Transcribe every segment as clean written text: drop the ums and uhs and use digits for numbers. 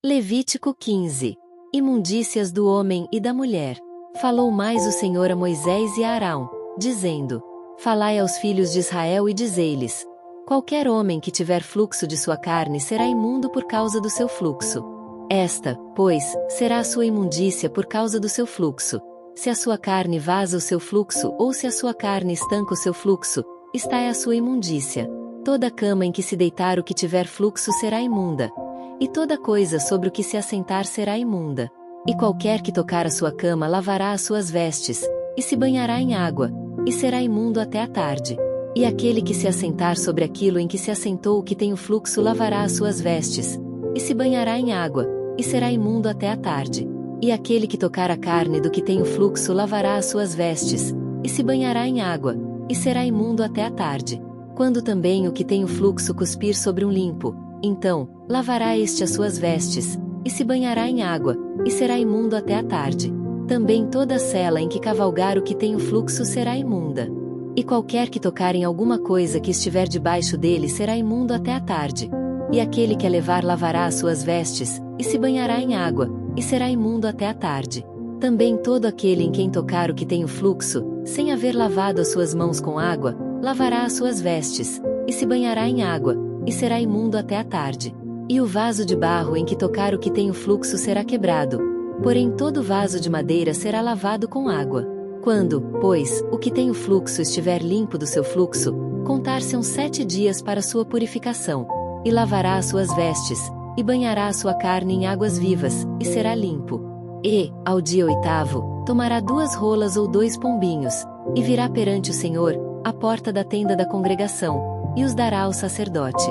Levítico 15. Imundícias do homem e da mulher. Falou mais o Senhor a Moisés e a Arão, dizendo: Falai aos filhos de Israel e dizei-lhes: Qualquer homem que tiver fluxo de sua carne será imundo por causa do seu fluxo. Esta, pois, será a sua imundícia por causa do seu fluxo. Se a sua carne vaza o seu fluxo ou se a sua carne estanca o seu fluxo, esta é a sua imundícia. Toda cama em que se deitar o que tiver fluxo será imunda. E toda coisa sobre o que se assentar será imunda. E qualquer que tocar a sua cama lavará as suas vestes, e se banhará em água, e será imundo até a tarde. E aquele que se assentar sobre aquilo em que se assentou o que tem o fluxo lavará as suas vestes, e se banhará em água, e será imundo até a tarde. E aquele que tocar a carne do que tem o fluxo lavará as suas vestes, e se banhará em água, e será imundo até a tarde. Quando também o que tem o fluxo cuspir sobre um limpo, então, lavará este as suas vestes, e se banhará em água, e será imundo até a tarde. Também toda sela em que cavalgar o que tem o fluxo será imunda. E qualquer que tocar em alguma coisa que estiver debaixo dele será imundo até a tarde. E aquele que a levar lavará as suas vestes, e se banhará em água, e será imundo até a tarde. Também todo aquele em quem tocar o que tem o fluxo, sem haver lavado as suas mãos com água, lavará as suas vestes, e se banhará em água, e será imundo até a tarde. E o vaso de barro em que tocar o que tem o fluxo será quebrado. Porém todo vaso de madeira será lavado com água. Quando, pois, o que tem o fluxo estiver limpo do seu fluxo, contar-se-ão 7 dias para sua purificação. E lavará as suas vestes, e banhará a sua carne em águas vivas, e será limpo. E, ao dia 8º, tomará 2 rolas ou 2 pombinhos, e virá perante o Senhor, à porta da tenda da congregação, e os dará ao sacerdote.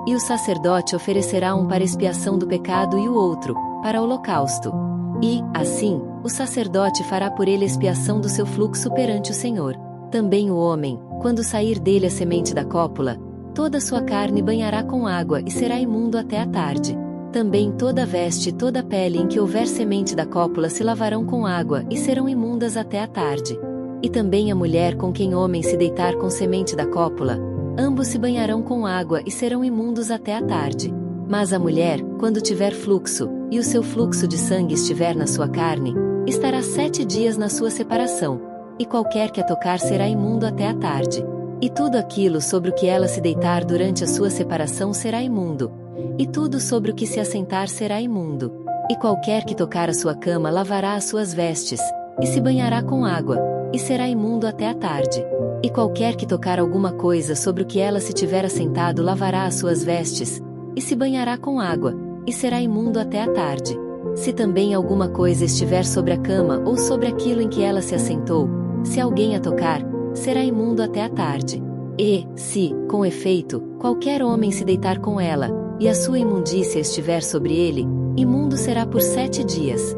E o sacerdote oferecerá um para expiação do pecado e o outro, para holocausto. E, assim, o sacerdote fará por ele expiação do seu fluxo perante o Senhor. Também o homem, quando sair dele a semente da cópula, toda a sua carne banhará com água e será imundo até a tarde. Também toda a veste e toda a pele em que houver semente da cópula se lavarão com água e serão imundas até a tarde. E também a mulher com quem homem se deitar com semente da cópula, ambos se banharão com água e serão imundos até a tarde. Mas a mulher, quando tiver fluxo, e o seu fluxo de sangue estiver na sua carne, estará 7 dias na sua separação, e qualquer que a tocar será imundo até a tarde. E tudo aquilo sobre o que ela se deitar durante a sua separação será imundo, e tudo sobre o que se assentar será imundo. E qualquer que tocar a sua cama lavará as suas vestes, e se banhará com água, e será imundo até a tarde. E qualquer que tocar alguma coisa sobre o que ela se tiver assentado lavará as suas vestes, e se banhará com água, e será imundo até a tarde. Se também alguma coisa estiver sobre a cama ou sobre aquilo em que ela se assentou, se alguém a tocar, será imundo até a tarde. E, se, com efeito, qualquer homem se deitar com ela, e a sua imundícia estiver sobre ele, imundo será por 7 dias.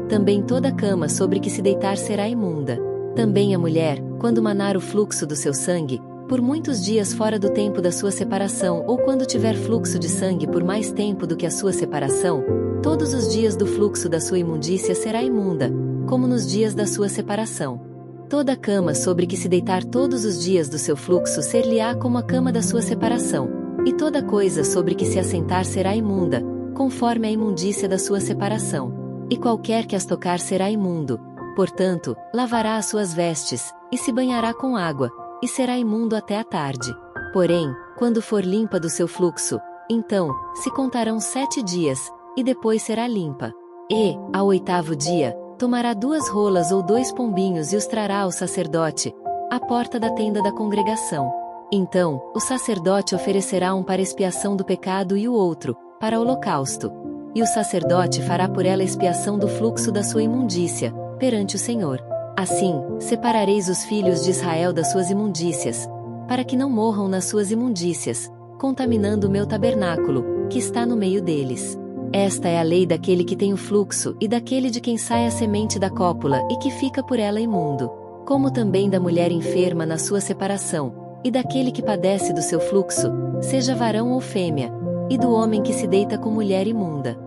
Também toda cama sobre que se deitar será imunda. Também a mulher, quando manar o fluxo do seu sangue, por muitos dias fora do tempo da sua separação ou quando tiver fluxo de sangue por mais tempo do que a sua separação, todos os dias do fluxo da sua imundícia será imunda, como nos dias da sua separação. Toda cama sobre que se deitar todos os dias do seu fluxo ser-lhe-á como a cama da sua separação, e toda coisa sobre que se assentar será imunda, conforme a imundícia da sua separação. E qualquer que as tocar será imundo. Portanto, lavará as suas vestes, e se banhará com água, e será imundo até a tarde. Porém, quando for limpa do seu fluxo, então, se contarão 7 dias, e depois será limpa. E, ao 8º dia, tomará 2 rolas ou 2 pombinhos e os trará ao sacerdote, à porta da tenda da congregação. Então, o sacerdote oferecerá um para expiação do pecado e o outro, para holocausto. E o sacerdote fará por ela expiação do fluxo da sua imundícia, perante o Senhor. Assim, separareis os filhos de Israel das suas imundícias, para que não morram nas suas imundícias, contaminando o meu tabernáculo, que está no meio deles. Esta é a lei daquele que tem o fluxo e daquele de quem sai a semente da cópula e que fica por ela imundo, como também da mulher enferma na sua separação, e daquele que padece do seu fluxo, seja varão ou fêmea, e do homem que se deita com mulher imunda.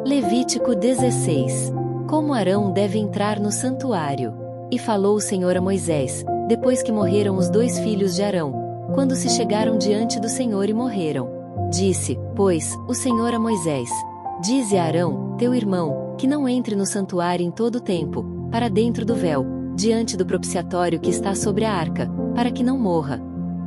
Levítico 16. Como Arão deve entrar no santuário. E falou o Senhor a Moisés, depois que morreram os 2 filhos de Arão, quando se chegaram diante do Senhor e morreram. Disse, pois, o Senhor a Moisés: Dize a Arão, teu irmão, que não entre no santuário em todo o tempo, para dentro do véu, diante do propiciatório que está sobre a arca, para que não morra.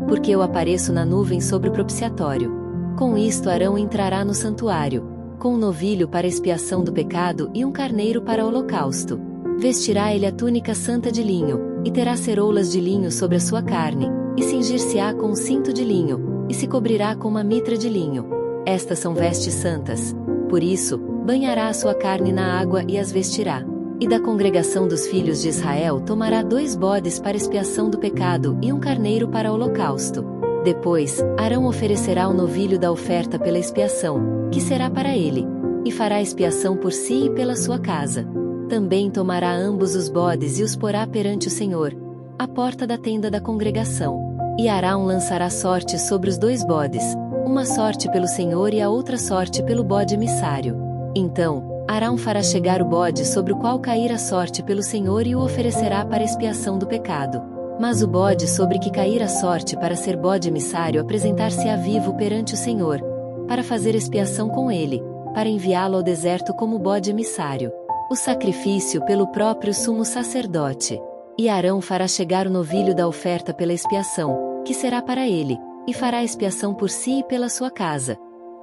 Porque eu apareço na nuvem sobre o propiciatório. Com isto Arão entrará no santuário, com um novilho para expiação do pecado e um carneiro para holocausto. Vestirá ele a túnica santa de linho, e terá ceroulas de linho sobre a sua carne, e cingir-se-á com um cinto de linho, e se cobrirá com uma mitra de linho. Estas são vestes santas. Por isso, banhará a sua carne na água e as vestirá. E da congregação dos filhos de Israel tomará 2 bodes para expiação do pecado e um carneiro para holocausto. Depois, Arão oferecerá o novilho da oferta pela expiação, que será para ele, e fará expiação por si e pela sua casa. Também tomará ambos os bodes e os porá perante o Senhor, à porta da tenda da congregação. E Arão lançará sorte sobre os 2 bodes, uma sorte pelo Senhor e a outra sorte pelo bode emissário. Então, Arão fará chegar o bode sobre o qual cair a sorte pelo Senhor e o oferecerá para expiação do pecado. Mas o bode sobre que cair a sorte para ser bode emissário apresentar-se-á vivo perante o Senhor, para fazer expiação com ele, para enviá-lo ao deserto como bode emissário. O sacrifício pelo próprio sumo sacerdote. E Arão fará chegar o novilho da oferta pela expiação, que será para ele, e fará expiação por si e pela sua casa.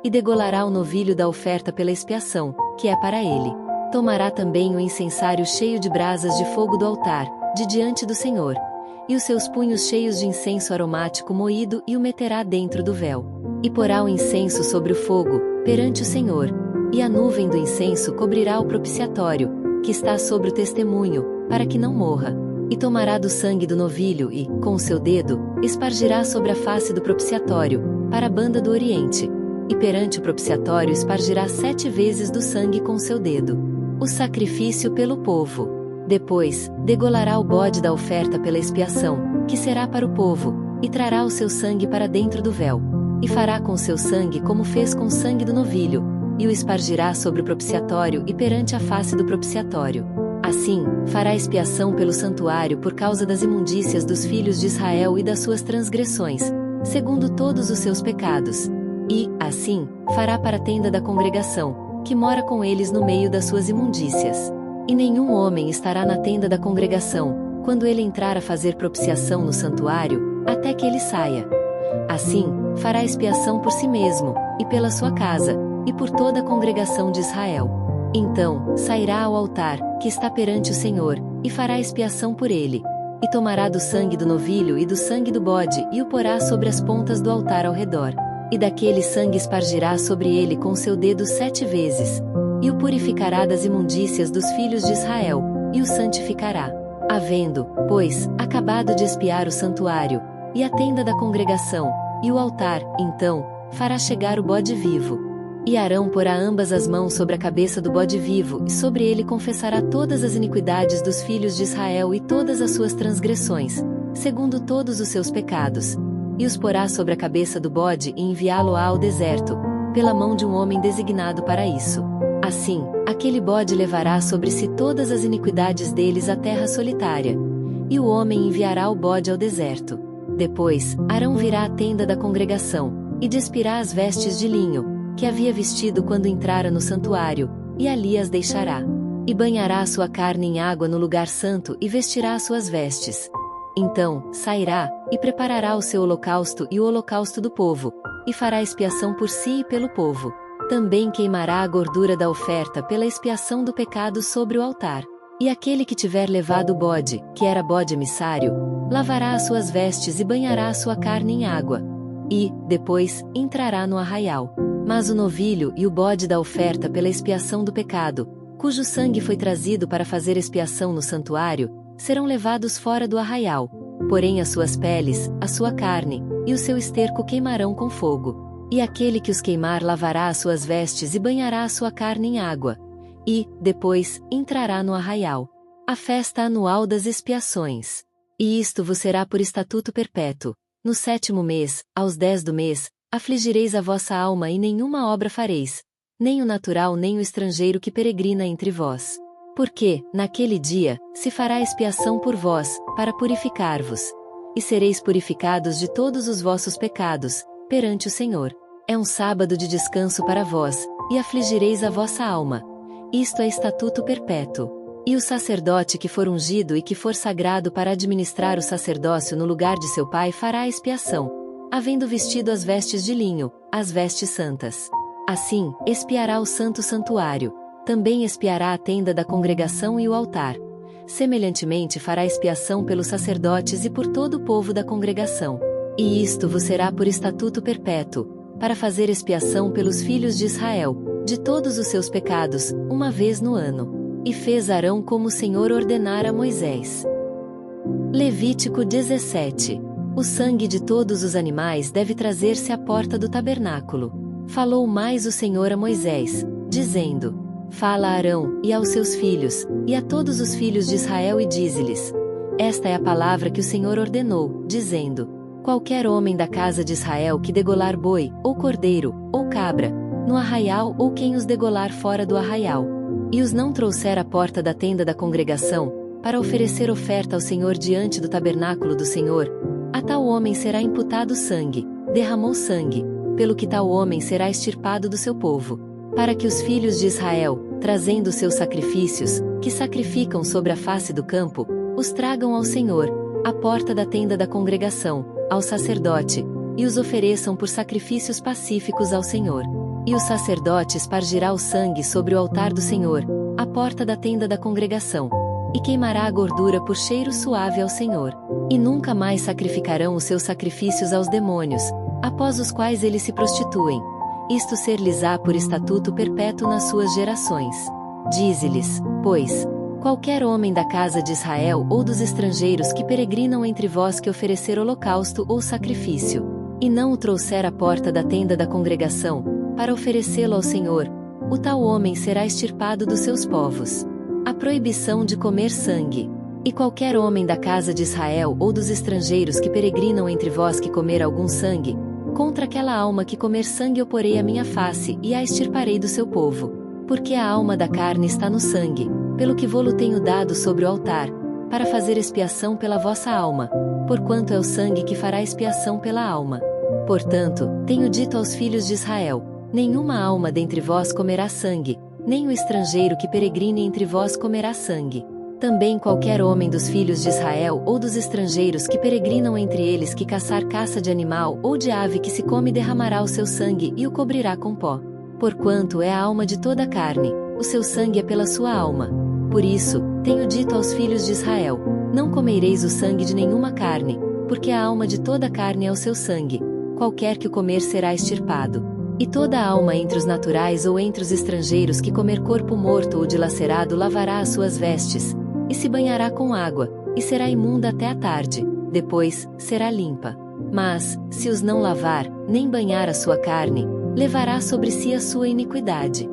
E degolará o novilho da oferta pela expiação, que é para ele. Tomará também o incensário cheio de brasas de fogo do altar, de diante do Senhor, e os seus punhos cheios de incenso aromático moído e o meterá dentro do véu. E porá o incenso sobre o fogo, perante o Senhor, e a nuvem do incenso cobrirá o propiciatório, que está sobre o testemunho, para que não morra. E tomará do sangue do novilho e, com o seu dedo, espargirá sobre a face do propiciatório, para a banda do oriente. E perante o propiciatório espargirá 7 vezes do sangue com seu dedo. O sacrifício pelo povo. Depois, degolará o bode da oferta pela expiação, que será para o povo, e trará o seu sangue para dentro do véu. E fará com seu sangue como fez com o sangue do novilho, e o espargirá sobre o propiciatório e perante a face do propiciatório. Assim, fará expiação pelo santuário por causa das imundícias dos filhos de Israel e das suas transgressões, segundo todos os seus pecados. E, assim, fará para a tenda da congregação, que mora com eles no meio das suas imundícias. E nenhum homem estará na tenda da congregação, quando ele entrar a fazer propiciação no santuário, até que ele saia. Assim, fará expiação por si mesmo, e pela sua casa, e por toda a congregação de Israel. Então, sairá ao altar, que está perante o Senhor, e fará expiação por ele. E tomará do sangue do novilho e do sangue do bode, e o porá sobre as pontas do altar ao redor. E daquele sangue espargirá sobre ele com seu dedo 7 vezes. E o purificará das imundícias dos filhos de Israel, e o santificará. Havendo, pois, acabado de expiar o santuário, e a tenda da congregação, e o altar, então, fará chegar o bode vivo. E Arão porá ambas as mãos sobre a cabeça do bode vivo, e sobre ele confessará todas as iniquidades dos filhos de Israel e todas as suas transgressões, segundo todos os seus pecados. E os porá sobre a cabeça do bode e enviá-lo-á ao deserto, pela mão de um homem designado para isso. Assim, aquele bode levará sobre si todas as iniquidades deles à terra solitária. E o homem enviará o bode ao deserto. Depois, Arão virá à tenda da congregação, e despirá as vestes de linho, que havia vestido quando entrara no santuário, e ali as deixará. E banhará a sua carne em água no lugar santo e vestirá as suas vestes. Então, sairá, e preparará o seu holocausto e o holocausto do povo, e fará expiação por si e pelo povo. Também queimará a gordura da oferta pela expiação do pecado sobre o altar. E aquele que tiver levado o bode, que era bode emissário, lavará as suas vestes e banhará a sua carne em água. E, depois, entrará no arraial. Mas o novilho e o bode da oferta pela expiação do pecado, cujo sangue foi trazido para fazer expiação no santuário, serão levados fora do arraial. Porém as suas peles, a sua carne, e o seu esterco queimarão com fogo. E aquele que os queimar lavará as suas vestes e banhará a sua carne em água. E, depois, entrará no arraial. A festa anual das expiações. E isto vos será por estatuto perpétuo. No 7º mês, aos 10 do mês, afligireis a vossa alma e nenhuma obra fareis, nem o natural nem o estrangeiro que peregrina entre vós. Porque, naquele dia, se fará expiação por vós, para purificar-vos. E sereis purificados de todos os vossos pecados, perante o Senhor. É um sábado de descanso para vós, e afligireis a vossa alma. Isto é estatuto perpétuo. E o sacerdote que for ungido e que for sagrado para administrar o sacerdócio no lugar de seu pai fará a expiação, havendo vestido as vestes de linho, as vestes santas. Assim, expiará o santo santuário, também expiará a tenda da congregação e o altar. Semelhantemente fará expiação pelos sacerdotes e por todo o povo da congregação. E isto vos será por estatuto perpétuo, para fazer expiação pelos filhos de Israel, de todos os seus pecados, uma vez no ano. E fez Arão como o Senhor ordenara a Moisés. Levítico 17. O sangue de todos os animais deve trazer-se à porta do tabernáculo. Falou mais o Senhor a Moisés, dizendo: Fala a Arão, e aos seus filhos, e a todos os filhos de Israel e dize-lhes: Esta é a palavra que o Senhor ordenou, dizendo: Qualquer homem da casa de Israel que degolar boi, ou cordeiro, ou cabra, no arraial ou quem os degolar fora do arraial, e os não trouxer à porta da tenda da congregação, para oferecer oferta ao Senhor diante do tabernáculo do Senhor, a tal homem será imputado sangue, derramou sangue, pelo que tal homem será extirpado do seu povo, para que os filhos de Israel, trazendo os seus sacrifícios, que sacrificam sobre a face do campo, os tragam ao Senhor, à porta da tenda da congregação, ao sacerdote, e os ofereçam por sacrifícios pacíficos ao Senhor. E o sacerdote espargirá o sangue sobre o altar do Senhor, à porta da tenda da congregação, e queimará a gordura por cheiro suave ao Senhor. E nunca mais sacrificarão os seus sacrifícios aos demônios, após os quais eles se prostituem. Isto ser-lhes-á por estatuto perpétuo nas suas gerações. Dize-lhes, pois, qualquer homem da casa de Israel ou dos estrangeiros que peregrinam entre vós que oferecer holocausto ou sacrifício, e não o trouxer à porta da tenda da congregação, para oferecê-lo ao Senhor, o tal homem será extirpado dos seus povos. A proibição de comer sangue. E qualquer homem da casa de Israel ou dos estrangeiros que peregrinam entre vós que comer algum sangue, contra aquela alma que comer sangue oporei a minha face e a extirparei do seu povo. Porque a alma da carne está no sangue, pelo que vô-lo tenho dado sobre o altar, para fazer expiação pela vossa alma, porquanto é o sangue que fará expiação pela alma. Portanto, tenho dito aos filhos de Israel: nenhuma alma dentre vós comerá sangue, nem o estrangeiro que peregrine entre vós comerá sangue. Também qualquer homem dos filhos de Israel ou dos estrangeiros que peregrinam entre eles que caçar caça de animal ou de ave que se come derramará o seu sangue e o cobrirá com pó. Porquanto é a alma de toda a carne, o seu sangue é pela sua alma. Por isso, tenho dito aos filhos de Israel: não comereis o sangue de nenhuma carne, porque a alma de toda a carne é o seu sangue, qualquer que o comer será extirpado. E toda a alma entre os naturais ou entre os estrangeiros que comer corpo morto ou dilacerado lavará as suas vestes, e se banhará com água, e será imunda até a tarde, depois, será limpa. Mas, se os não lavar, nem banhar a sua carne, levará sobre si a sua iniquidade.